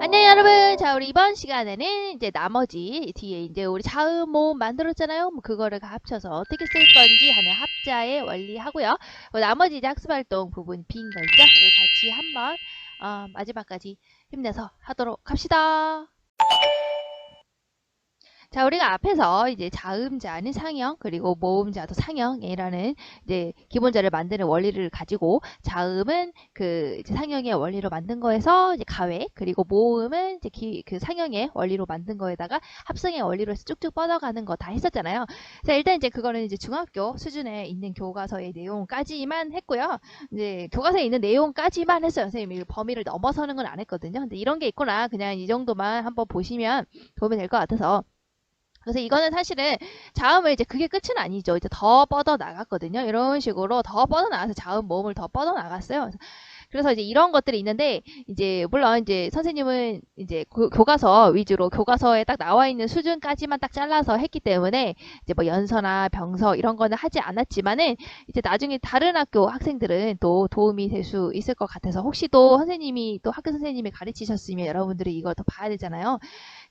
안녕 여러분. 자, 우리 이번 시간에는 이제 나머지 뒤에 이제 우리 자음 모음 만들었잖아요. 뭐 그거를 합쳐서 어떻게 쓸 건지 하는 합자의 원리 하고요. 나머지 이제 학습 활동 부분 빈 거 있죠? 그걸 같이 한번 마지막까지 힘내서 하도록 합시다. 자, 우리가 앞에서 이제 자음자는 상형, 그리고 모음자도 상형이라는 이제 기본자를 만드는 원리를 가지고 자음은 그 이제 상형의 원리로 만든 거에서 이제 가외, 그리고 모음은 이제 그 상형의 원리로 만든 거에다가 합성의 원리로 해서 쭉쭉 뻗어가는 거 다 했었잖아요. 자, 일단 이제 그거는 이제 중학교 수준에 있는 교과서의 내용까지만 했고요. 이제 교과서에 있는 내용까지만 했어요. 선생님이 범위를 넘어서는 건 안 했거든요. 근데 이런 게 있구나. 그냥 이 정도만 한번 보시면 도움이 될 것 같아서. 그래서 이거는 사실은 자음을 이제 그게 끝은 아니죠. 이제 더 뻗어 나갔거든요. 이런 식으로 더 뻗어 나가서 자음 모음을 더 뻗어 나갔어요. 그래서 이제 이런 것들이 있는데, 이제 물론 이제 선생님은 이제 교과서 위주로 교과서에 딱 나와 있는 수준까지만 딱 잘라서 했기 때문에 이제 뭐 연서나 병서 이런 거는 하지 않았지만은, 이제 나중에 다른 학교 학생들은 또 도움이 될 수 있을 것 같아서, 혹시 또 선생님이 또 학교 선생님이 가르치셨으면 여러분들이 이걸 더 봐야 되잖아요.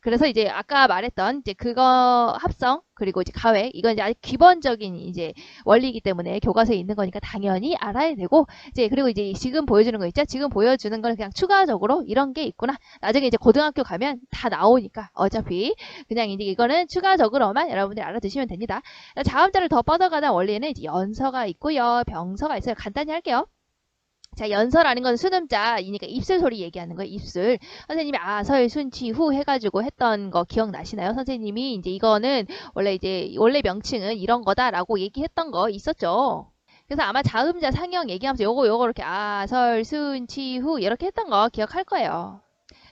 그래서 이제 아까 말했던 이제 그거 합성, 그리고 이제 가외, 이건 이제 아주 기본적인 이제 원리이기 때문에 교과서에 있는 거니까 당연히 알아야 되고, 이제 그리고 이제 지금 보여주는 거 있죠? 지금 보여주는 걸 그냥 추가적으로 이런 게 있구나. 나중에 이제 고등학교 가면 다 나오니까 어차피 그냥 이제 이거는 추가적으로만 여러분들이 알아두시면 됩니다. 자음자를 더 뻗어가는 원리에는 이제 연서가 있고요, 병서가 있어요. 간단히 할게요. 자, 연서라는 건 순음자이니까 입술 소리 얘기하는 거예요. 입술. 선생님이 아설 순치 후 해가지고 했던 거 기억나시나요? 선생님이 이제 이거는 원래 명칭은 이런 거다라고 얘기했던 거 있었죠. 그래서 아마 자음자 상형 얘기하면서 요거 이렇게 아설 순치 후 이렇게 했던 거 기억할 거예요.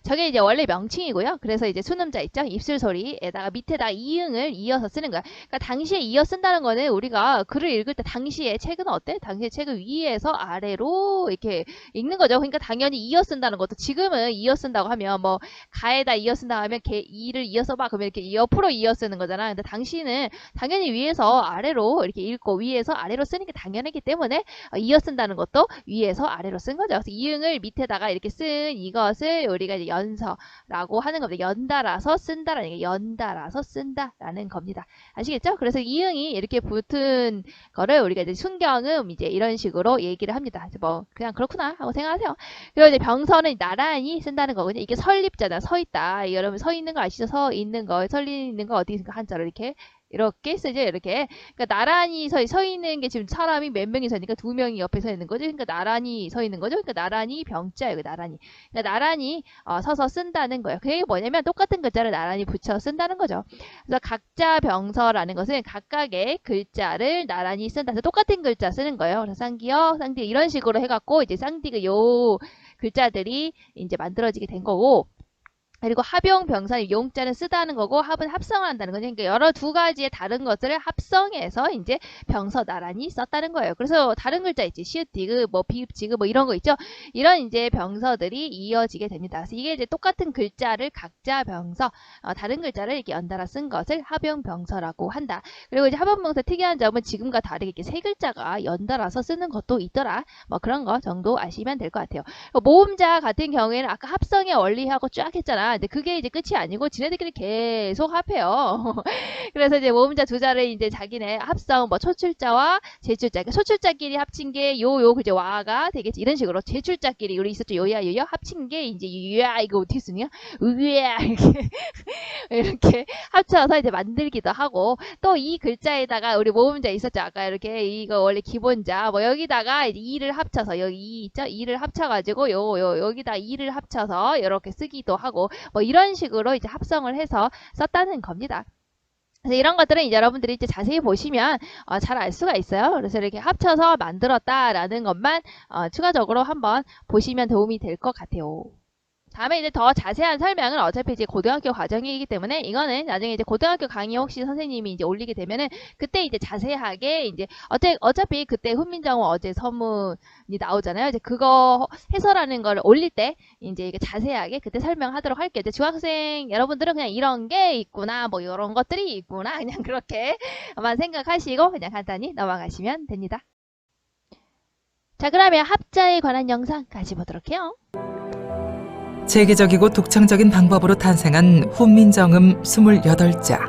저게 이제 원래 명칭이고요. 그래서 이제 순음자 있죠? 입술 소리에다가 밑에다 이응을 이어서 쓰는 거야. 그러니까 당시에 이어 쓴다는 거는 우리가 글을 읽을 때 당시에 책은 어때? 당시에 책을 위에서 아래로 이렇게 읽는 거죠. 그러니까 당연히 이어 쓴다는 것도, 지금은 이어 쓴다고 하면 뭐 가에다 이어 쓴다고 하면 이를 이어서 봐. 그러면 이렇게 옆으로 이어 쓰는 거잖아. 근데 당시는 당연히 위에서 아래로 이렇게 읽고 위에서 아래로 쓰는 게 당연하기 때문에 이어 쓴다는 것도 위에서 아래로 쓴 거죠. 그래서 이응을 밑에다가 이렇게 쓴 이것을 우리가 이제 연서라고 하는 겁니다. 연달아서 쓴다라는 게 연달아서 쓴다라는 겁니다. 아시겠죠? 그래서 이응이 이렇게 붙은 거를 우리가 이제 순경음 이제 이런 식으로 얘기를 합니다. 뭐 그냥 그렇구나 하고 생각하세요. 그리고 이제 병서는 나란히 쓴다는 거거든요. 이게 설립자다, 서 있다. 여러분 서 있는 거 아시죠? 서 있는 거, 설리는 거 어디 있습니까? 한자로 이렇게 쓰죠. 이렇게. 그러니까 나란히 서 있는 게 지금 사람이 몇 명이 서 있으니까 두 명이 옆에 서 있는 거죠. 그러니까 나란히 서 있는 거죠. 그러니까 나란히 병자예요. 나란히. 그러니까 나란히 서서 쓴다는 거예요. 그게 뭐냐면 똑같은 글자를 나란히 붙여 쓴다는 거죠. 그래서 각자 병서라는 것은 각각의 글자를 나란히 쓴다. 그래서 똑같은 글자 쓰는 거예요. 그래서 쌍기역, 쌍디 이런 식으로 해갖고 이제 쌍디가 요 글자들이 이제 만들어지게 된 거고, 그리고 합용 병사 용자는 쓰다는 거고, 합은 합성을 한다는 거죠. 그러니까 여러 두 가지의 다른 것들을 합성해서 이제 병서 나란히 썼다는 거예요. 그래서 다른 글자 있지, 시읒, 디귿, 뭐 비읍, 지읒 뭐 이런 거 있죠. 이런 이제 병서들이 이어지게 됩니다. 그래서 이게 이제 똑같은 글자를 각자 병서, 다른 글자를 이렇게 연달아 쓴 것을 합용 병서라고 한다. 그리고 이제 합용 병서 특이한 점은 지금과 다르게 이렇게 세 글자가 연달아서 쓰는 것도 있더라. 뭐 그런 거 정도 아시면 될 것 같아요. 모음자 같은 경우에는 아까 합성의 원리하고 쫙 했잖아. 근데 그게 이제 끝이 아니고 지네들끼리 계속 합해요. 그래서 이제 모음자 두 자를 이제 자기네 합성, 뭐 초출자와 제출자, 그러니까 초출자끼리 합친 게 그제 와가 되겠지. 이런 식으로 제출자끼리 우리 있었죠. 요야 요야 합친 게 이제 유야, 이거 어떻게 쓰냐? 으야 이렇게 합쳐서 이제 만들기도 하고, 또 이 글자에다가 우리 모음자 있었죠. 아까 이렇게 이거 원래 기본자, 뭐 여기다가 이제 이를 합쳐서 여기 이 있죠. 이를 합쳐가지고 여기다 이를 합쳐서 이렇게 쓰기도 하고, 뭐 이런 식으로 이제 합성을 해서 썼다는 겁니다. 그래서 이런 것들은 이제 여러분들이 이제 자세히 보시면 잘 알 수가 있어요. 그래서 이렇게 합쳐서 만들었다라는 것만 추가적으로 한번 보시면 도움이 될 것 같아요. 다음에 이제 더 자세한 설명은 어차피 이제 고등학교 과정이기 때문에 이거는 나중에 이제 고등학교 강의 혹시 선생님이 이제 올리게 되면은 그때 이제 자세하게 이제 어차피 그때 훈민정음 어제 서문이 나오잖아요. 이제 그거 해설하는 걸 올릴 때 이제 이게 자세하게 그때 설명하도록 할게요. 이제 중학생 여러분들은 그냥 이런 게 있구나, 뭐 이런 것들이 있구나, 그냥 그렇게만 생각하시고 그냥 간단히 넘어가시면 됩니다. 자, 그러면 합자에 관한 영상 같이 보도록 해요. 체계적이고 독창적인 방법으로 탄생한 훈민정음 28자.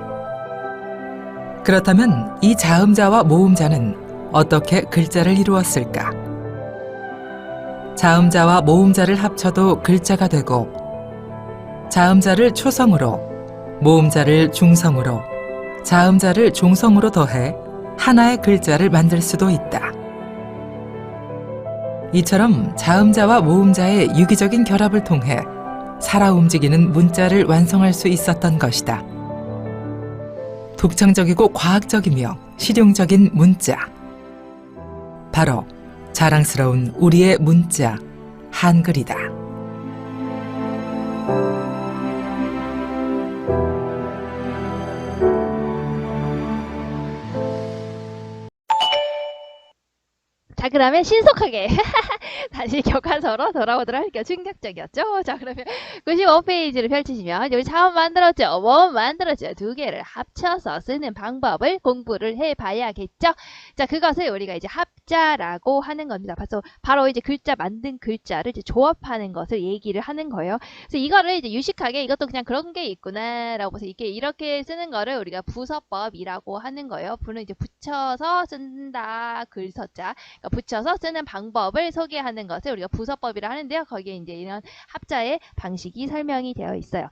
그렇다면 이 자음자와 모음자는 어떻게 글자를 이루었을까? 자음자와 모음자를 합쳐도 글자가 되고, 자음자를 초성으로, 모음자를 중성으로, 자음자를 종성으로 더해 하나의 글자를 만들 수도 있다. 이처럼 자음자와 모음자의 유기적인 결합을 통해 살아 움직이는 문자를 완성할 수 있었던 것이다. 독창적이고 과학적이며 실용적인 문자. 바로 자랑스러운 우리의 문자, 한글이다. 자, 그러면 신속하게 다시 교과서로 돌아오도록 할게요. 충격적이었죠? 자, 그러면 95페이지를 펼치시면 여기 자음 만들었죠? 모음 만들었죠? 두 개를 합쳐서 쓰는 방법을 공부를 해봐야겠죠? 자, 그것을 우리가 이제 합자라고 하는 겁니다. 바로 이제 글자 만든 글자를 이제 조합하는 것을 얘기를 하는 거예요. 그래서 이거를 이제 유식하게 이것도 그냥 그런 게 있구나라고 해서 이렇게 쓰는 거를 우리가 부서법이라고 하는 거예요. 부는 이제 붙여서 쓴다, 글서자. 붙여서 쓰는 방법을 소개하는 것을 우리가 부서법이라 하는데요. 거기에 이제 이런 합자의 방식이 설명이 되어 있어요.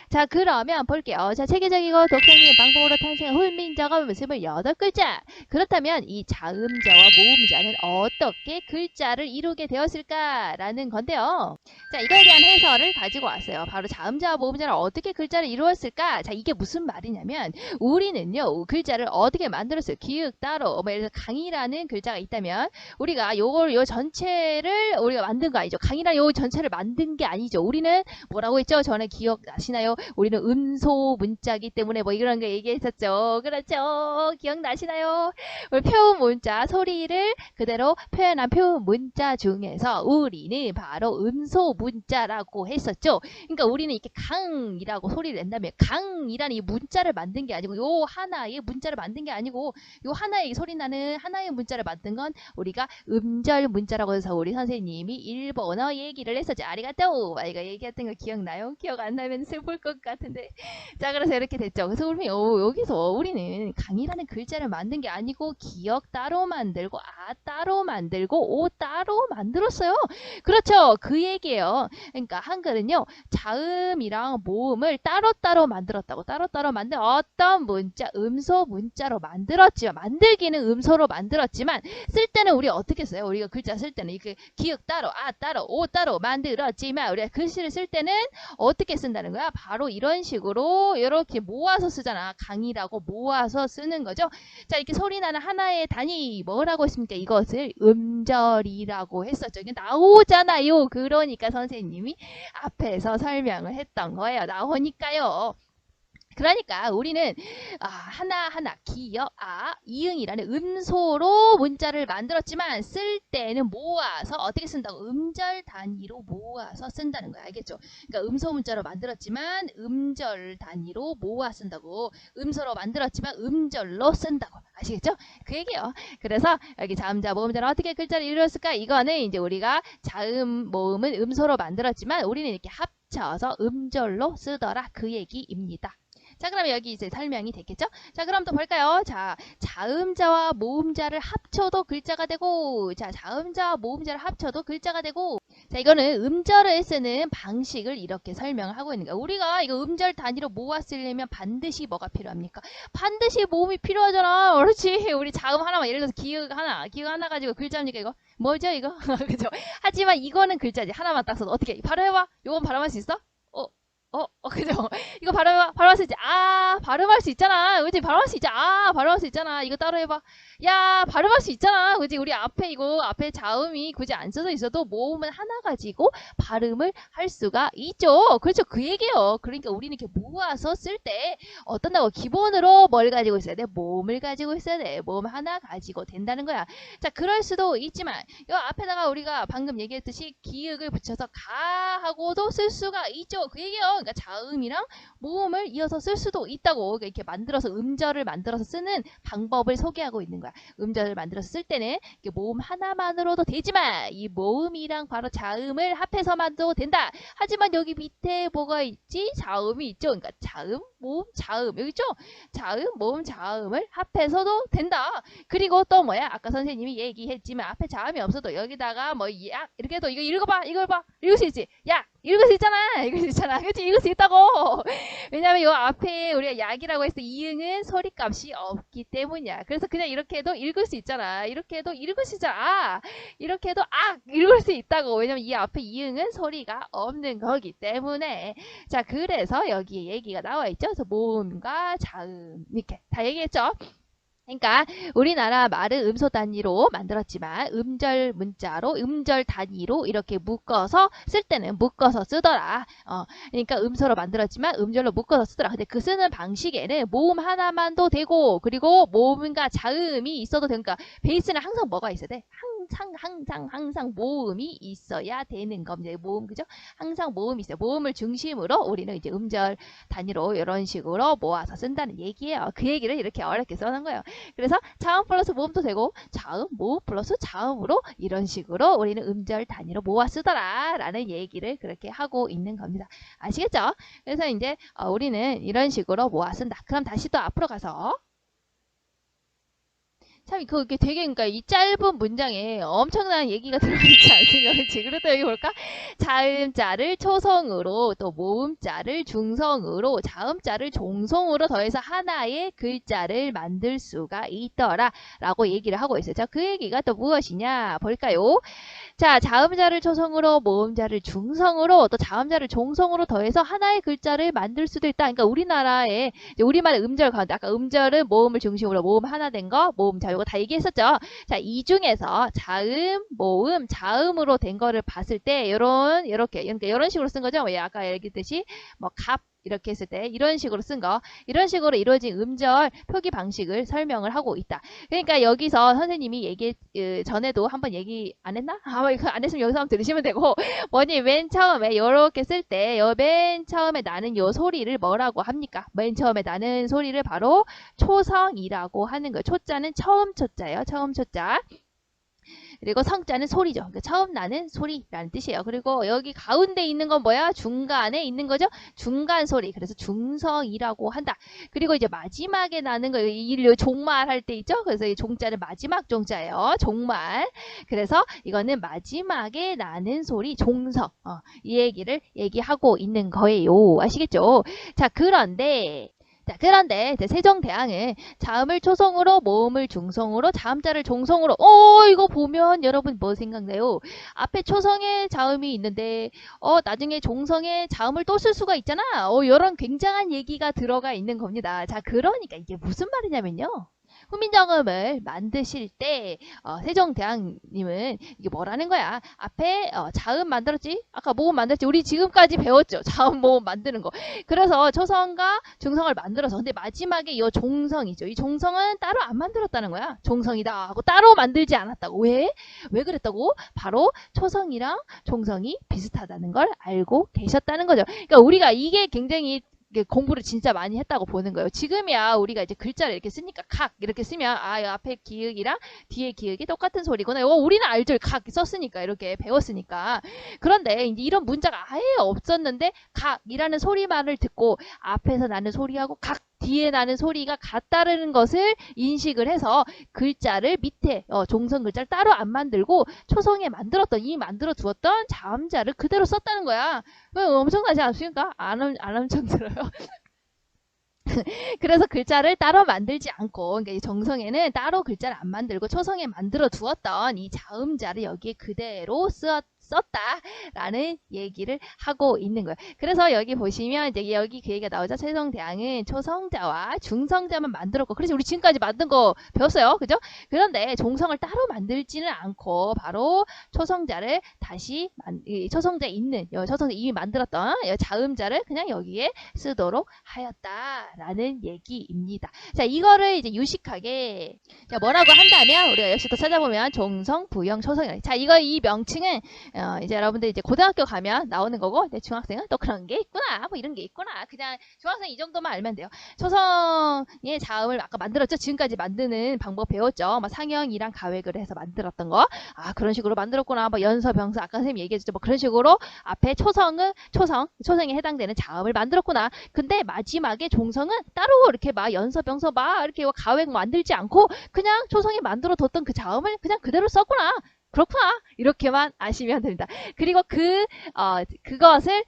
자, 그러면 볼게요. 자, 체계적이고 독창적인 방법으로 탄생한 훈민정음 28글자. 그렇다면 이 자음자와 모음자는 어떻게 글자를 이루게 되었을까라는 건데요. 자, 이거에 대한 해설을 가지고 왔어요. 바로 자음자와 모음자는 어떻게 글자를 이루었을까? 자, 이게 무슨 말이냐면 우리는요, 글자를 어떻게 만들었어요? 기역 따로, 뭐 예를 들어서 강이라는 글자가 있다면 우리가 요 전체를 우리가 만든 거 아니죠. 강이란 요 전체를 만든 게 아니죠. 우리는 뭐라고 했죠? 전에 기억나시나요? 우리는 음소 문자기 때문에 뭐 이런 거 얘기했었죠. 그렇죠? 기억나시나요? 우리 표음 문자, 소리를 그대로 표현한 표음 문자 중에서 우리는 바로 음소 문자라고 했었죠. 그러니까 우리는 이렇게 강이라고 소리를 낸다면 강이라는 이 문자를 만든 게 아니고 요 하나의 문자를 만든 게 아니고 요 하나의 소리 나는 하나의 문자를 만든 건 우리가 음절 문자라고 해서 우리 선생님이 일본어 얘기를 했었지. 아리가또! 아이가 얘기했던 거 기억나요? 기억 안 나면 슬플 것 같은데. 자, 그래서 이렇게 됐죠. 그래서 우리 여기서 우리는 강이라는 글자를 만든 게 아니고 기역 따로 만들고 아 따로 만들고 오 따로 만들었어요. 그렇죠. 그 얘기예요. 그러니까 한글은요. 자음이랑 모음을 따로따로 만들었다고. 따로따로 만든 어떤 문자, 음소 문자로 만들었지만 만들기는 음소로 만들었지만 쓸 때는 우리 어떻게 써요? 우리가 글자 쓸 때는 이렇게 기역 따로, 아 따로, 오 따로 만들었지만 우리가 글씨를 쓸 때는 어떻게 쓴다는 거야? 바로 이런 식으로 이렇게 모아서 쓰잖아. 강이라고 모아서 쓰는 거죠. 자, 이렇게 소리 나는 하나의 단위 뭐라고 했습니까? 이것을 음절이라고 했었죠. 이게 나오잖아요. 그러니까 선생님이 앞에서 설명을 했던 거예요. 나오니까요. 그러니까 우리는 하나하나 기역, 이응이라는 음소로 문자를 만들었지만 쓸 때는 모아서 어떻게 쓴다고? 음절 단위로 모아서 쓴다는 거야. 알겠죠? 그러니까 음소 문자로 만들었지만 음절 단위로 모아 쓴다고. 음소로 만들었지만 음절로 쓴다고. 아시겠죠? 그 얘기예요. 그래서 여기 자음자, 모음자는 어떻게 글자를 이루었을까? 이거는 이제 우리가 자음, 모음은 음소로 만들었지만 우리는 이렇게 합쳐서 음절로 쓰더라. 그 얘기입니다. 자, 그럼 여기 이제 설명이 됐겠죠? 자, 그럼 또 볼까요? 자, 자음자와 모음자를 합쳐도 글자가 되고, 자, 자음자와 모음자를 합쳐도 글자가 되고, 자, 이거는 음절을 쓰는 방식을 이렇게 설명을 하고 있는 거예요. 우리가 이거 음절 단위로 모았으려면 반드시 뭐가 필요합니까? 반드시 모음이 필요하잖아. 그렇지. 우리 자음 하나만, 예를 들어서 기역 하나 가지고 글자입니까, 이거? 뭐죠, 이거? 그죠? 하지만 이거는 글자지. 하나만 딱 써도 어떻게? 바로 해봐. 요건 발음할 수 있어? 그죠? 이거 발음할 수 있지? 발음할 수 있잖아. 그치? 발음할 수 있잖아. 발음할 수 있잖아. 이거 따로 해봐. 야, 발음할 수 있잖아. 그치? 우리 앞에 자음이 굳이 안 써져 있어도 모음은 하나 가지고 발음을 할 수가 있죠. 그렇죠? 그 얘기예요. 그러니까 우리는 이렇게 모아서 쓸 때 어떤다고? 기본으로 뭘 가지고 있어야 돼? 모음을 가지고 있어야 돼. 모음 하나 가지고 된다는 거야. 자, 그럴 수도 있지만 이 앞에다가 우리가 방금 얘기했듯이 기역을 붙여서 가하고도 쓸 수가 있죠. 그 얘기예요. 그러니까 자음이랑 모음을 이어서 쓸 수도 있다고 그러니까 이렇게 만들어서 음절을 만들어서 쓰는 방법을 소개하고 있는 거야. 음절을 만들어서 쓸 때는 이렇게 모음 하나만으로도 되지만 이 모음이랑 바로 자음을 합해서만도 된다. 하지만 여기 밑에 뭐가 있지? 자음이 있죠. 그러니까 자음, 모음, 자음 여기 있죠? 자음, 모음, 자음을 합해서도 된다. 그리고 또 뭐야? 아까 선생님이 얘기했지만 앞에 자음이 없어도 여기다가 뭐 약 이렇게 해도 이거 읽어봐, 이걸 봐, 읽을 수 있지? 약 읽을 수 있잖아, 읽을 수 있잖아, 그렇지? 읽을 수 있다고. 왜냐면 요 앞에 우리가 약이라고 했을 때 이응은 소리값이 없기 때문이야. 그래서 그냥 이렇게 해도 읽을 수 있잖아. 이렇게 해도 읽을 수 있잖아. 아, 이렇게 해도 읽을 수 있다고. 왜냐면 이 앞에 이응은 소리가 없는 거기 때문에. 자, 그래서 여기에 얘기가 나와 있죠. 그래서 모음과 자음 이렇게 다 얘기했죠. 그러니까 우리나라 말은 음소 단위로 만들었지만 음절 문자로 음절 단위로 이렇게 묶어서 쓸 때는 묶어서 쓰더라. 그러니까 음소로 만들었지만 음절로 묶어서 쓰더라. 근데 그 쓰는 방식에는 모음 하나만도 되고 그리고 모음과 자음이 있어도 되니까 베이스는 항상 뭐가 있어야 돼? 항상 모음이 있어야 되는 겁니다. 모음 그죠? 항상 모음이 있어요. 모음을 중심으로 우리는 이제 음절 단위로 이런 식으로 모아서 쓴다는 얘기예요. 그 얘기를 이렇게 어렵게 써놓은 거예요. 그래서 자음 플러스 모음도 되고 자음, 모음 플러스 자음으로 이런 식으로 우리는 음절 단위로 모아 쓰더라 라는 얘기를 그렇게 하고 있는 겁니다. 아시겠죠? 그래서 이제 우리는 이런 식으로 모아 쓴다. 그럼 다시 또 앞으로 가서 참 그게 되게 그러니까 이 짧은 문장에 엄청난 얘기가 들어있지 않습니까? 그렇지? 그래도 여기 볼까? 자음자를 초성으로 또 모음자를 중성으로 자음자를 종성으로 더해서 하나의 글자를 만들 수가 있더라 라고 얘기를 하고 있어요. 자, 그 얘기가 또 무엇이냐 볼까요? 자, 자음자를 초성으로 모음자를 중성으로 또 자음자를 종성으로 더해서 하나의 글자를 만들 수도 있다. 그러니까 우리나라에 우리말의 음절 가운데 아까 음절은 모음을 중심으로 모음 하나 된 거 모음자 요거 다 얘기했었죠. 자, 이 중에서 자음, 모음, 자음으로 된 거를 봤을 때 이렇게 이런 식으로 쓴 거죠. 왜 아까 얘기했듯이 뭐 갑 이렇게 했을 때 이런 식으로 쓴 거 이런 식으로 이루어진 음절 표기 방식을 설명을 하고 있다. 그러니까 여기서 선생님이 얘기 전에도 한번 얘기 안 했나? 안 했으면 여기서 한번 들으시면 되고 뭐니 맨 처음에 이렇게 쓸 때 맨 처음에 나는 요 소리를 뭐라고 합니까? 맨 처음에 나는 소리를 바로 초성이라고 하는 거예요. 초자는 처음 초자예요. 처음 초자. 그리고 성자는 소리죠. 그러니까 처음 나는 소리라는 뜻이에요. 그리고 여기 가운데 있는 건 뭐야? 중간에 있는 거죠. 중간 소리. 그래서 중성이라고 한다. 그리고 이제 마지막에 나는 거 이 종말 할 때 있죠. 그래서 이 종자는 마지막 종자예요. 종말. 그래서 이거는 마지막에 나는 소리 종성. 이 얘기를 얘기하고 있는 거예요. 아시겠죠? 자, 그런데 이제 세종대왕은 자음을 초성으로 모음을 중성으로 자음자를 종성으로 이거 보면 여러분 뭐 생각나요? 앞에 초성에 자음이 있는데 나중에 종성에 자음을 또 쓸 수가 있잖아. 이런 굉장한 얘기가 들어가 있는 겁니다. 자, 그러니까 이게 무슨 말이냐면요. 후민정음을 만드실 때 세종대왕님은 이게 뭐라는 거야? 앞에 자음 만들었지? 아까 모음 만들었지? 우리 지금까지 배웠죠? 자음 모음 만드는 거. 그래서 초성과 중성을 만들어서 근데 마지막에 이 종성이죠. 이 종성은 따로 안 만들었다는 거야. 종성이다 하고 따로 만들지 않았다고. 왜? 왜 그랬다고? 바로 초성이랑 종성이 비슷하다는 걸 알고 계셨다는 거죠. 그러니까 우리가 이게 굉장히 공부를 진짜 많이 했다고 보는 거예요. 지금이야 우리가 이제 글자를 이렇게 쓰니까 각 이렇게 쓰면 이 앞에 기역이랑 뒤에 기역이 똑같은 소리구나. 우리는 알죠. 각 썼으니까 이렇게 배웠으니까. 그런데 이제 이런 문자가 아예 없었는데 각이라는 소리만을 듣고 앞에서 나는 소리하고 각 뒤에 나는 소리가 같다는 것을 인식을 해서 글자를 밑에 종성 글자를 따로 안 만들고 초성에 만들어 두었던 자음자를 그대로 썼다는 거야. 엄청나지 않습니까? 안 엄청 들어요. 그래서 글자를 따로 만들지 않고 그러니까 이 정성에는 따로 글자를 안 만들고 초성에 만들어 두었던 이 자음자를 여기에 그대로 썼다라는 얘기를 하고 있는 거예요. 그래서 여기 보시면 이제 여기 그 얘기가 나오죠. 세종대왕은 초성자와 중성자만 만들었고, 그래서 우리 지금까지 만든 거 배웠어요, 그죠? 그런데 종성을 따로 만들지는 않고 바로 초성자를 다시 초성자 있는 초성자 이미 만들었던 자음자를 그냥 여기에 쓰도록 하였다라는 얘기입니다. 자, 이거를 이제 유식하게 뭐라고 한다면 우리가 역시 또 찾아보면 종성, 부영, 초성이라. 자, 이 명칭은 이제 여러분들 이제 고등학교 가면 나오는 거고, 이제 중학생은 또 그런 게 있구나, 뭐 이런 게 있구나. 그냥 중학생 이 정도만 알면 돼요. 초성의 자음을 아까 만들었죠. 지금까지 만드는 방법 배웠죠. 막 상형이랑 가획을 해서 만들었던 거. 아, 그런 식으로 만들었구나. 뭐 연서, 병서, 아까 선생님이 얘기해줬죠. 뭐 그런 식으로 앞에 초성에 해당되는 자음을 만들었구나. 근데 마지막에 종성은 따로 이렇게 막 연서, 병서 막 이렇게 가획 만들지 않고 그냥 초성에 만들어 뒀던 그 자음을 그냥 그대로 썼구나. 그렇구나. 이렇게만 아시면 됩니다. 그리고 그것을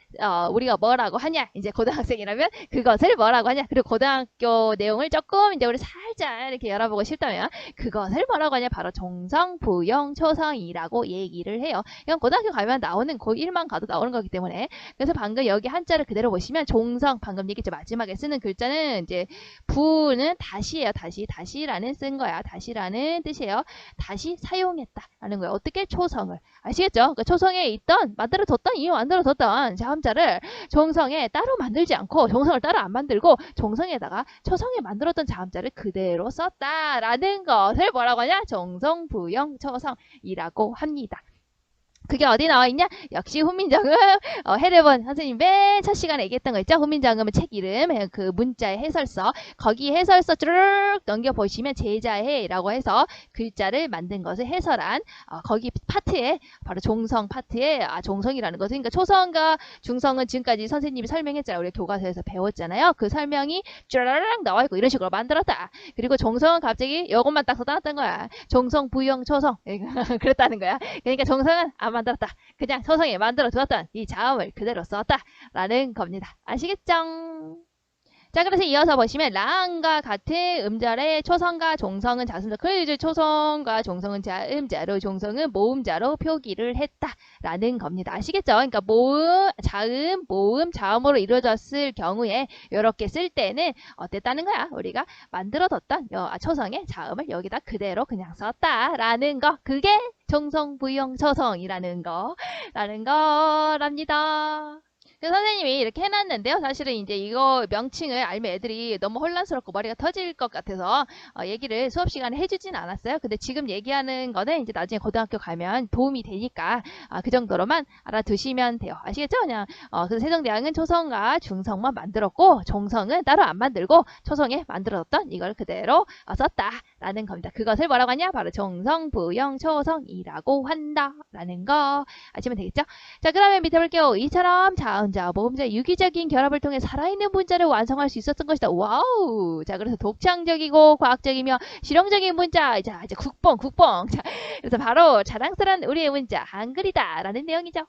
우리가 뭐라고 하냐? 이제 고등학생이라면 그것을 뭐라고 하냐? 그리고 고등학교 내용을 조금 이제 우리 살짝 이렇게 열어보고 싶다면 그것을 뭐라고 하냐? 바로 종성, 부용, 초성이라고 얘기를 해요. 이건 고등학교 가면 나오는 고1만 가도 나오는 거기 때문에. 그래서 방금 여기 한자를 그대로 보시면 종성, 방금 얘기했죠. 마지막에 쓰는 글자는 이제 부는 다시예요. 다시라는 쓴 거야. 다시라는 뜻이에요. 다시 사용했다라는 거예요. 어떻게? 초성을. 아시겠죠? 그러니까 초성에 있던 이미 만들어뒀던 자음자를 종성에 따로 만들지 않고 종성을 따로 안 만들고 종성에다가 초성에 만들었던 자음자를 그대로 썼다라는 것을 뭐라고 하냐? 종성, 부용, 초성이라고 합니다. 그게 어디 나와 있냐? 역시 훈민정음 해례본 선생님 맨 첫 시간에 얘기했던 거 있죠? 훈민정음은 책 이름 그 문자의 해설서 거기 해설서 쭉 넘겨보시면 제자해라고 해서 글자를 만든 것을 해설한 거기 파트에 바로 종성 파트에 종성이라는 것은 그러니까 초성과 중성은 지금까지 선생님이 설명했잖아요. 우리 교과서에서 배웠잖아요. 그 설명이 쭈라락 나와 있고 이런 식으로 만들었다. 그리고 종성은 갑자기 이것만 딱 써놨던 거야. 종성, 부용, 초성 그랬다는 거야. 그러니까 종성은 안 만들었다. 그냥 초성에 만들어 두었던 이 자음을 그대로 썼다라는 겁니다. 아시겠죠? 자, 그래서 이어서 보시면 라음과 같은 음절의 초성과 종성은 자음자 그래서 초성과 종성은 자음자로 종성은 모음자로 표기를 했다라는 겁니다. 아시겠죠? 그러니까 모음, 자음, 모음, 자음으로 이루어졌을 경우에 이렇게 쓸 때는 어땠다는 거야? 우리가 만들어뒀던 초성의 자음을 여기다 그대로 그냥 썼다라는 거. 그게 종성, 부용, 초성이라는 거랍니다. 그래서 선생님이 이렇게 해놨는데요. 사실은 이제 이거 명칭을 알면 애들이 너무 혼란스럽고 머리가 터질 것 같아서 얘기를 수업 시간에 해주진 않았어요. 근데 지금 얘기하는 거는 이제 나중에 고등학교 가면 도움이 되니까 그 정도로만 알아두시면 돼요. 아시겠죠? 그냥 그래서 세종대왕은 초성과 중성만 만들었고 종성은 따로 안 만들고 초성에 만들었던 이걸 그대로 썼다라는 겁니다. 그것을 뭐라고 하냐? 바로 종성, 부용, 초성이라고 한다라는 거 아시면 되겠죠? 자, 그 다음에 밑에 볼게요. 이처럼 자음자, 모음자, 유기적인 결합을 통해 살아있는 문자를 완성할 수 있었던 것이다. 와우! 자, 그래서 독창적이고 과학적이며 실용적인 문자. 자, 이제 국뽕. 자, 그래서 바로 자랑스러운 우리의 문자, 한글이다. 라는 내용이죠.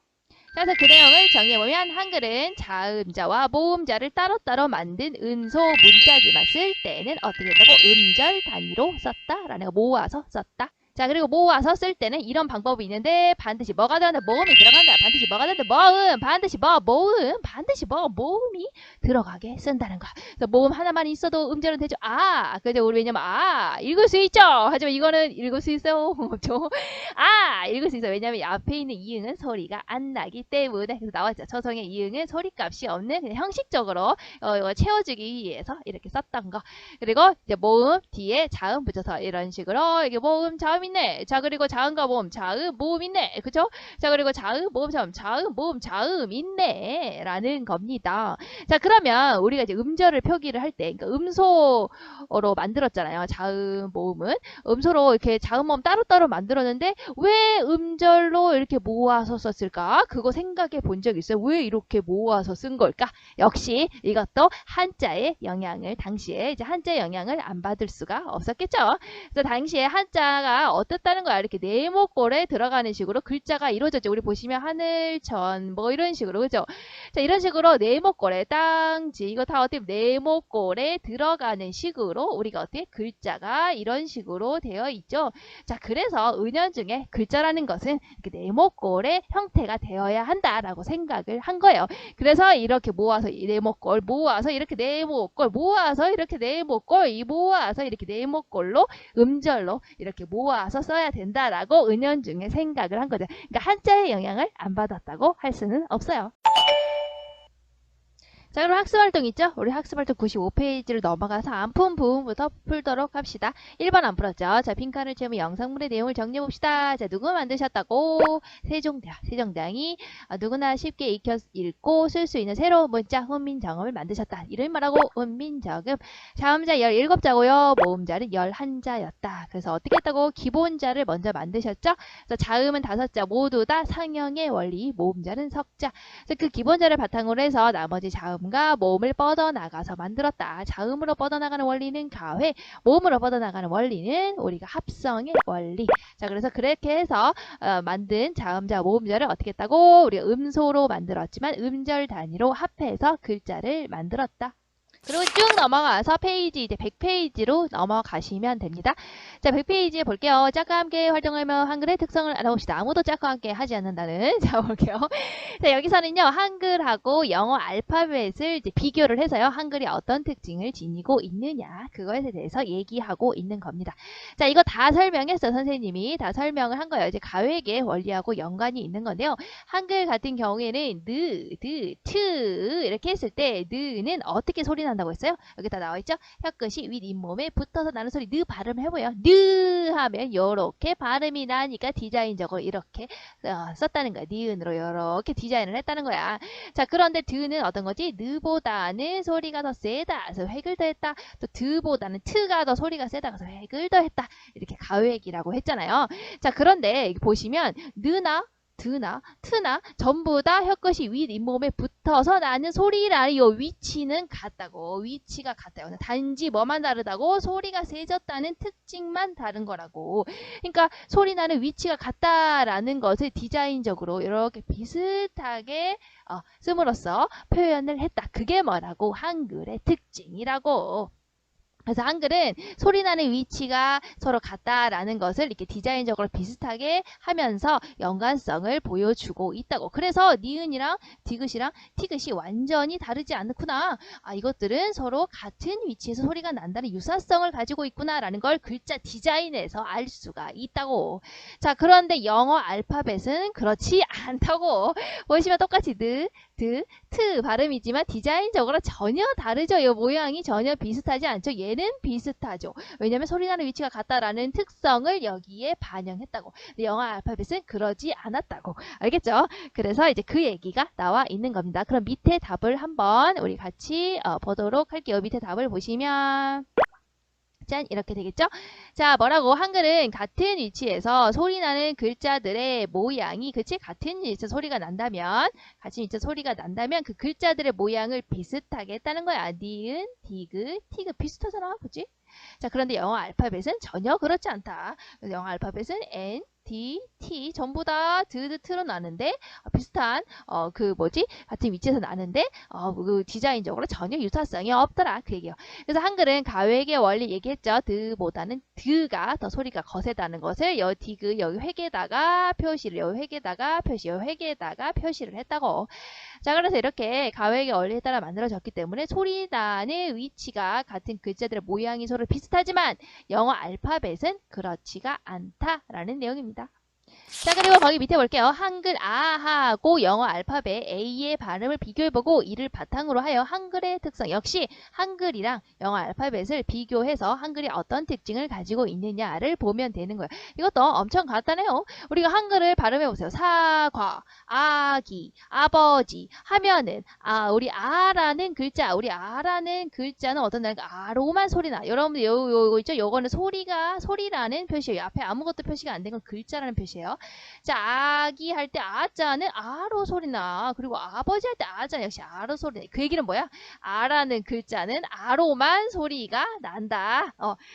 그래서 그 내용을 정리해보면 한글은 자음자와 모음자를 따로따로 만든 은소 문자지만 쓸 때는 어떻게 했다고? 음절 단위로 썼다라는 거 모아서 썼다. 자, 그리고 모아서 쓸 때는 이런 방법이 있는데 반드시 뭐가 들어간다? 모음이 들어간다. 반드시 뭐가 들어간다? 모음. 반드시 모음. 반드시 모음이 들어가게 쓴다는 거. 그래서 모음 하나만 있어도 음절은 되죠. 그죠? 우리 왜냐면 읽을 수 있죠. 하지만 이거는 읽을 수 있어요. 없죠. 읽을 수 있어. 왜냐면 앞에 있는 이응은 소리가 안 나기 때문에. 그래서 나왔죠. 초성의 이응은 소리값이 없는 그냥 형식적으로 채워주기 위해서 이렇게 썼던 거. 그리고 이제 모음 뒤에 자음 붙여서 이런 식으로 이게 모음 자음 있네. 자, 그리고 자음과 모음, 자음, 모음 있네. 그죠? 자, 그리고 자음, 모음, 자음, 모음, 자음 있네. 라는 겁니다. 자, 그러면 우리가 이제 음절을 표기를 할 때, 그러니까 음소로 만들었잖아요. 자음, 모음은. 음소로 이렇게 자음, 모음 따로따로 만들었는데, 왜 음절로 이렇게 모아서 썼을까? 그거 생각해 본 적 있어요? 왜 이렇게 모아서 쓴 걸까? 역시 이것도 한자의 영향을, 당시에 이제 한자의 영향을 안 받을 수가 없었겠죠. 그래서 당시에 한자가 어떻다는 거야. 이렇게 네모꼴에 들어가는 식으로 글자가 이루어졌죠. 우리 보시면 하늘천 뭐 이런 식으로 그죠? 자, 이런 식으로 네모꼴에 땅지 이거 다 어떻게 네모꼴에 들어가는 식으로 우리가 어떻게 글자가 이런 식으로 되어 있죠. 자, 그래서 은연중에 글자라는 것은 이렇게 네모꼴의 형태가 되어야 한다라고 생각을 한 거예요. 그래서 이렇게 모아서 이 네모꼴 모아서 이렇게 네모꼴 모아서 이렇게 네모꼴 이 모아서 이렇게 네모꼴로 음절로 이렇게 모아서 써야 된다라고 은연중에 생각을 한 거죠. 그러니까 한자의 영향을 안 받았다고 할 수는 없어요. 자, 그럼 학습활동 있죠? 우리 학습활동 95페이지를 넘어가서 안 푼 부분부터 풀도록 합시다. 1번 안 풀었죠? 자, 빈칸을 채우면 영상물의 내용을 정리해봅시다. 자, 누구 만드셨다고? 세종대왕이 누구나 쉽게 읽고 쓸 수 있는 새로운 문자 훈민정음을 만드셨다. 이를 말하고 훈민정음. 자음자 17자고요. 모음자는 11자였다. 그래서 어떻게 했다고? 기본자를 먼저 만드셨죠? 그래서 자음은 5자 모두 다 상형의 원리, 모음자는 석자. 그래서 그 기본자를 바탕으로 해서 나머지 자음과 모음을 뻗어나가서 만들었다. 자음으로 뻗어나가는 원리는 가회, 모음으로 뻗어나가는 원리는 우리가 합성의 원리. 자, 그래서 그렇게 해서 만든 자음자, 모음자를 어떻게 했다고? 우리가 음소로 만들었지만 음절 단위로 합해서 글자를 만들었다. 그리고 쭉 넘어가서 페이지 이제 100페이지로 넘어가시면 됩니다. 자, 100페이지에 볼게요. 짝과 함께 활동하며 한글의 특성을 알아봅시다. 아무도 짝과 함께 하지 않는다는. 자, 볼게요. 자, 여기서는요, 한글하고 영어 알파벳을 이제 비교를 해서요, 한글이 어떤 특징을 지니고 있느냐, 그것에 대해서 얘기하고 있는 겁니다. 자, 이거 다 설명했어. 선생님이 다 설명을 한 거예요. 이제 가획의 원리하고 연관이 있는 건데요. 한글 같은 경우에는 느, 드, 트 이렇게 했을 때 느는 어떻게 소리 난다고 했어요? 여기다 나와있죠? 혀끝이 윗잇몸에 붙어서 나는 소리 느 발음 해보여. 느 하면 요렇게 발음이 나니까 디자인적으로 이렇게 썼다는 거야. 니은으로 요렇게 디자인을 했다는 거야. 자, 그런데 드는 어떤 거지? 느보다는 소리가 더 세다. 그래서 획을 더했다. 또 드보다는 트가 더 소리가 세다. 그래서 획을 더했다. 이렇게 가획이라고 했잖아요. 자, 그런데 보시면 느나 드나 트나 전부 다 혀끝이 윗잇몸에 붙어서 나는 소리라는 요 위치는 같다고. 위치가 같아요. 단지 뭐만 다르다고? 소리가 세졌다는 특징만 다른 거라고. 그러니까 소리 나는 위치가 같다라는 것을 디자인적으로 이렇게 비슷하게 씀으로써 표현을 했다. 그게 뭐라고? 한글의 특징이라고. 그래서 한글은 소리 나는 위치가 서로 같다라는 것을 이렇게 디자인적으로 비슷하게 하면서 연관성을 보여주고 있다고. 그래서 니은이랑 디귿이랑 티귿이 완전히 다르지 않구나. 이것들은 서로 같은 위치에서 소리가 난다는 유사성을 가지고 있구나라는 걸 글자 디자인에서 알 수가 있다고. 자, 그런데 영어 알파벳은 그렇지 않다고. 보시면 똑같이 느, 드, 트 발음이지만 디자인적으로 전혀 다르죠. 이 모양이 전혀 비슷하지 않죠. 얘는 비슷하죠. 왜냐하면 소리나는 위치가 같다라는 특성을 여기에 반영했다고. 영어 알파벳은 그러지 않았다고. 알겠죠? 그래서 이제 그 얘기가 나와 있는 겁니다. 그럼 밑에 답을 한번 우리 같이 보도록 할게요. 밑에 답을 보시면 짠 이렇게 되겠죠? 자, 뭐라고? 한글은 같은 위치에서 소리나는 글자들의 모양이 그치? 같은 위치에서 소리가 난다면 같은 위치에서 소리가 난다면 그 글자들의 모양을 비슷하게 했다는 거야. 니은, 디귿, 티귿 비슷하잖아. 그치? 자, 그런데 영어 알파벳은 전혀 그렇지 않다. 영어 알파벳은 N, D, T 전부 다 트로 나는데 비슷한 같은 위치에서 나는데 그 디자인적으로 전혀 유사성이 없더라. 그 얘기예요. 그래서 한글은 가획의 원리 얘기했죠. 드보다는 드가 더 소리가 거세다는 것을 여 디귿 여기 획에다가 표시를 여 획에다가 표시 여 획에다가 표시를 했다고. 자, 그래서 이렇게 가획의 원리에 따라 만들어졌기 때문에 소리 나는 위치가 같은 글자들의 모양이 서로 비슷하지만 영어 알파벳은 그렇지가 않다라는 내용입니다. 자, 그리고 거기 밑에 볼게요. 한글 아하고 영어 알파벳 A의 발음을 비교해보고 이를 바탕으로 하여 한글의 특성 역시 한글이랑 영어 알파벳을 비교해서 한글이 어떤 특징을 가지고 있느냐를 보면 되는 거예요. 이것도 엄청 간단해요. 우리가 한글을 발음해보세요. 사과, 아기, 아버지 하면은 우리 아라는 글자는 어떤 날까? 아로만 소리나. 여러분들 요거 있죠? 요거는 소리라는 표시예요. 앞에 아무것도 표시가 안 된 건 글자라는 표시예요. 자, 아기 할 때 아자는 아로 소리나. 그리고 아버지 할 때 아자 역시 아로 소리나. 그 얘기는 뭐야? 아라는 글자는 아로만 소리가 난다.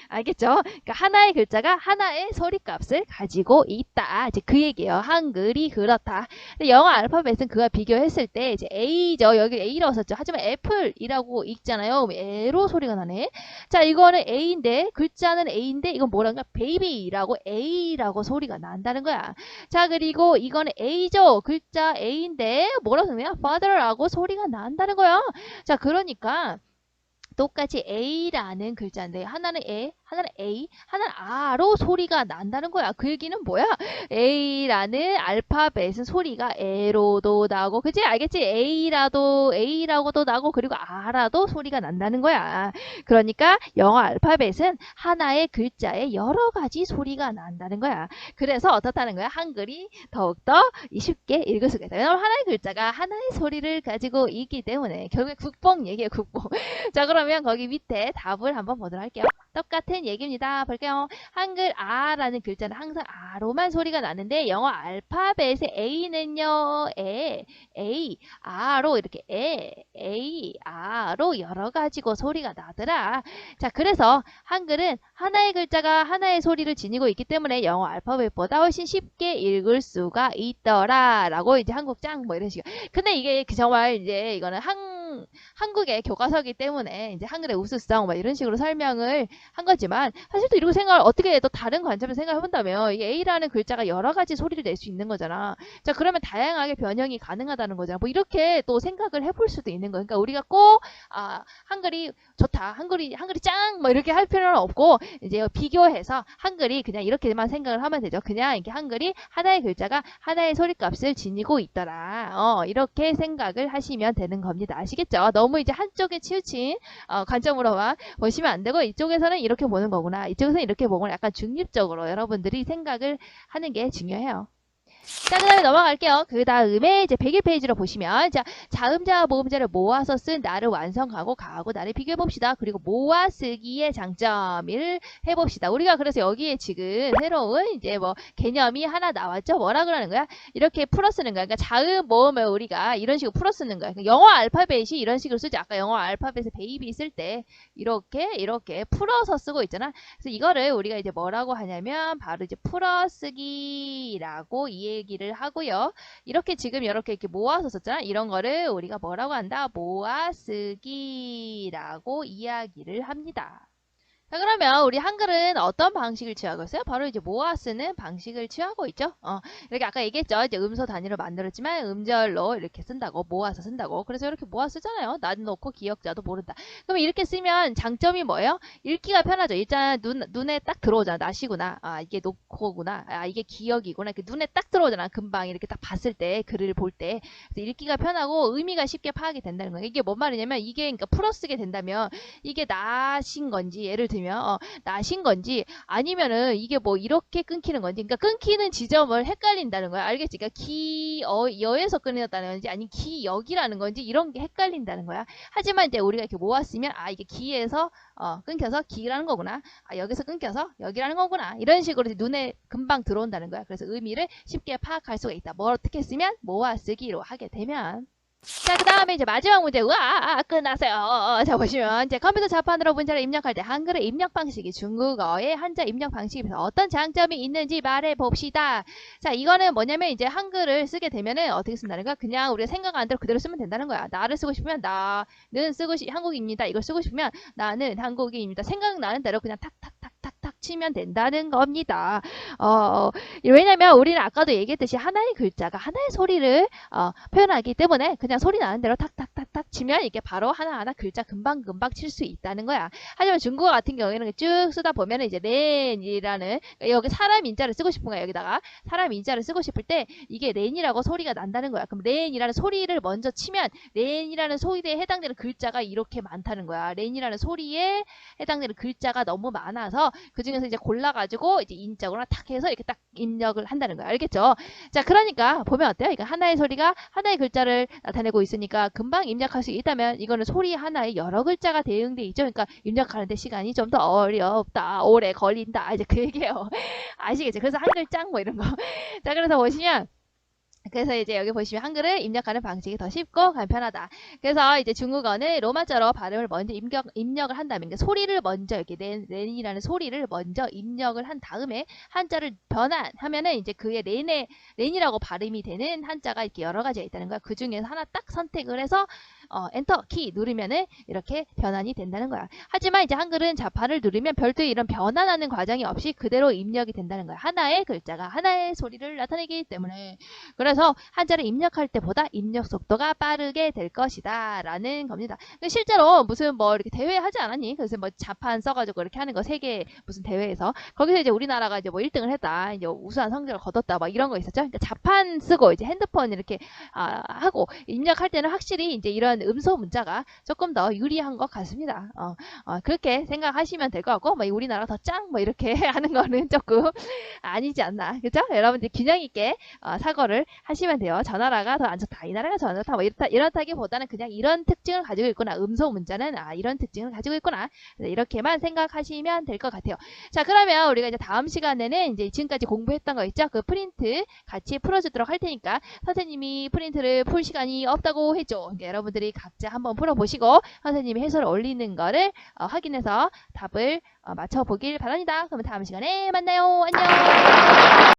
알겠죠? 그러니까 하나의 글자가 하나의 소리값을 가지고 있다. 이제 그 얘기예요. 한글이 그렇다. 근데 영어 알파벳은 그와 비교했을 때 이제 A죠. 여기 A라고 썼죠. 하지만 애플이라고 읽잖아요. A로 소리가 나네. 자, 이거는 A인데 글자는 A인데 이건 뭐란가? 베이비라고 A라고 소리가 난다는 거야. 자, 그리고 이거는 A죠. 글자 A인데 뭐라고 쓰냐? father라고 소리가 난다는 거야. 자, 그러니까 똑같이 A라는 글자인데 하나는 에, 하나는 A, 하나는 A로 소리가 난다는 거야. 그 얘기는 뭐야? A라는 알파벳은 소리가 A로도 나고, 그치? 알겠지? A라고도 나고, 그리고 R라도 소리가 난다는 거야. 그러니까 영어 알파벳은 하나의 글자에 여러 가지 소리가 난다는 거야. 그래서 어떻다는 거야? 한글이 더욱더 쉽게 읽을 수가 있다. 왜냐면 하나의 글자가 하나의 소리를 가지고 있기 때문에 결국에 국뽕 얘기예요, 국뽕. 자, 그러면 거기 밑에 답을 한번 보도록 할게요. 똑같은 얘기입니다. 볼게요. 한글 아라는 글자는 항상 아로만 소리가 나는데 영어 알파벳의 A는요. A, 아로 이렇게 A, 아로 여러 가지고 소리가 나더라. 자, 그래서 한글은 하나의 글자가 하나의 소리를 지니고 있기 때문에 영어 알파벳보다 훨씬 쉽게 읽을 수가 있더라. 라고 이제 한국 짱 뭐 이런 식으로. 근데 이게 정말 이제 이거는 한국의 교과서이기 때문에 이제 한글의 우수성 뭐 이런 식으로 설명을 한 거지만 사실 또 이렇게 생각을 어떻게 해도 다른 관점에서 생각해 본다면 이게 A라는 글자가 여러 가지 소리를 낼 수 있는 거잖아. 자, 그러면 다양하게 변형이 가능하다는 거잖아. 뭐 이렇게 또 생각을 해볼 수도 있는 거야. 그러니까 우리가 꼭 한글이 좋다, 한글이 짱 뭐 이렇게 할 필요는 없고 이제 비교해서 한글이 그냥 이렇게만 생각을 하면 되죠. 그냥 이렇게 한글이 하나의 글자가 하나의 소리값을 지니고 있더라. 이렇게 생각을 하시면 되는 겁니다. 아시겠죠? 너무 이제 한쪽에 치우친 관점으로만 보시면 안 되고 이쪽에서는 이렇게 보는 거구나. 이쪽에서는 이렇게 보거나 약간 중립적으로 여러분들이 생각을 하는 게 중요해요. 자, 그 다음에 넘어갈게요. 그 다음에 이제 101페이지로 보시면, 자, 자음자와 모음자를 모아서 쓴 나를 완성하고 가하고 나를 비교해봅시다. 그리고 모아 쓰기의 장점을 해봅시다. 우리가 그래서 여기에 지금 새로운 이제 뭐 개념이 하나 나왔죠? 뭐라 그러는 거야? 이렇게 풀어 쓰는 거야. 그러니까 자음, 모음을 우리가 이런 식으로 풀어 쓰는 거야. 그러니까 영어 알파벳이 이런 식으로 쓰지. 아까 영어 알파벳에 베이비 쓸 때 이렇게 풀어서 쓰고 있잖아. 그래서 이거를 우리가 이제 뭐라고 하냐면 바로 이제 풀어 쓰기라고 얘기를 하고요. 이렇게 지금 이렇게 모아서 썼잖아. 이런 거를 우리가 뭐라고 한다? 모아 쓰기라고 이야기를 합니다. 자, 그러면 우리 한글은 어떤 방식을 취하고 있어요? 바로 이제 모아 쓰는 방식을 취하고 있죠. 이렇게 아까 얘기했죠. 이제 음소 단위로 만들었지만 음절로 이렇게 쓴다고, 모아서 쓴다고. 그래서 이렇게 모아 쓰잖아요. 난 놓고 기억자도 모른다. 그러면 이렇게 쓰면 장점이 뭐예요? 읽기가 편하죠. 일단 눈에 딱 들어오잖아. 나시구나. 이게 놓고구나. 이게 기억이구나. 이렇게 눈에 딱 들어오잖아. 금방 이렇게 딱 봤을 때, 글을 볼 때. 그래서 읽기가 편하고 의미가 쉽게 파악이 된다는 거예요. 이게 뭔 말이냐면 이게 그러니까 풀어 쓰게 된다면 이게 나신 건지 예를 들면 나신 건지 아니면은 이게 뭐 이렇게 끊기는 건지 그러니까 끊기는 지점을 헷갈린다는 거야. 알겠지? 그러니까 여에서 끊었다는 건지 아니면 기역이라는 건지 이런 게 헷갈린다는 거야. 하지만 이제 우리가 이렇게 모았으면 이게 기에서 끊겨서 기라는 거구나. 여기서 끊겨서 여기라는 거구나. 이런 식으로 눈에 금방 들어온다는 거야. 그래서 의미를 쉽게 파악할 수가 있다. 뭐 어떻게 쓰면 모아 쓰기로 하게 되면 자, 그 다음에 이제 마지막 문제. 우와, 끝났어요. 자, 보시면 이제 컴퓨터 자판으로 문자를 입력할 때 한글의 입력 방식이 중국어의 한자 입력 방식에 비해서 어떤 장점이 있는지 말해 봅시다. 자, 이거는 뭐냐면 이제 한글을 쓰게 되면은 어떻게 쓴다는 거야? 그냥 우리가 생각한 대로 그대로 쓰면 된다는 거야. 나를 쓰고 싶으면 나는 한국인입니다. 이걸 쓰고 싶으면 나는 한국인입니다. 생각나는 대로 그냥 탁탁탁탁탁 치면 된다는 겁니다. 왜냐면 우리는 아까도 얘기했듯이 하나의 글자가 하나의 소리를 표현하기 때문에 그냥 소리 나는 대로 탁탁탁탁 치면 이게 바로 하나하나 글자 금방금방 칠 수 있다는 거야. 하지만 중국어 같은 경우에는 쭉 쓰다 보면 이제 렌이라는 여기 사람 인자를 쓰고 싶은 거야. 여기다가 사람 인자를 쓰고 싶을 때 이게 렌이라고 소리가 난다는 거야. 그럼 렌이라는 소리를 먼저 치면 렌이라는 소리에 해당되는 글자가 이렇게 많다는 거야. 렌이라는 소리에 해당되는 글자가 너무 많아서 그 중에서 이제 골라가지고 이제 인자구나 탁 해서 이렇게 딱 입력을 한다는 거야. 알겠죠? 자, 그러니까 보면 어때요? 이거 하나의 소리가 하나의 글자를 나타내고 있으니까 금방 입력할 수 있다면 이거는 소리 하나에 여러 글자가 대응돼 있죠. 그러니까 입력하는데 시간이 좀 더 어렵다, 오래 걸린다. 이제 그 얘기예요. 아시겠죠? 그래서 한글 짱 뭐 이런 거. 자, 그래서 보시면 그래서 이제 여기 보시면 한글을 입력하는 방식이 더 쉽고 간편하다. 그래서 이제 중국어는 로마자로 발음을 먼저 입력을 한다면 그러니까 소리를 먼저 이렇게 렌이라는 소리를 먼저 입력을 한 다음에 한자를 변환하면은 이제 그의 렌이라고 발음이 되는 한자가 이렇게 여러 가지가 있다는 거야. 그 중에서 하나 딱 선택을 해서 엔터 키 누르면은 이렇게 변환이 된다는 거야. 하지만 이제 한글은 자판을 누르면 별도의 이런 변환하는 과정이 없이 그대로 입력이 된다는 거야. 하나의 글자가 하나의 소리를 나타내기 때문에. 그래서 한자를 입력할 때보다 입력 속도가 빠르게 될 것이다 라는 겁니다. 실제로 무슨 뭐 이렇게 대회 하지 않았니? 그래서 뭐 자판 써가지고 이렇게 하는 거 세계 무슨 대회에서 거기서 이제 우리나라가 이제 뭐 1등을 했다, 이제 우수한 성적을 거뒀다, 막 이런 거 있었죠. 그러니까 자판 쓰고 이제 핸드폰 이렇게 하고 입력할 때는 확실히 이제 이런 음소 문자가 조금 더 유리한 것 같습니다. 그렇게 생각하시면 될 것 같고, 뭐 우리나라 더 짱 뭐 이렇게 하는 거는 조금 아니지 않나, 그죠? 여러분들 균형 있게 사고를 하시면 돼요. 저 나라가 더 안 좋다, 이 나라가 더 좋다, 뭐 이렇다기보다는 그냥 이런 특징을 가지고 있구나. 음소 문자는 이런 특징을 가지고 있구나. 이렇게만 생각하시면 될 것 같아요. 자, 그러면 우리가 이제 다음 시간에는 이제 지금까지 공부했던 거 있죠? 그 프린트 같이 풀어주도록 할 테니까 선생님이 프린트를 풀 시간이 없다고 했죠. 그러니까 여러분들이 각자 한번 풀어보시고 선생님이 해설을 올리는 거를 확인해서 답을 맞춰보길 바랍니다. 그러면 다음 시간에 만나요. 안녕.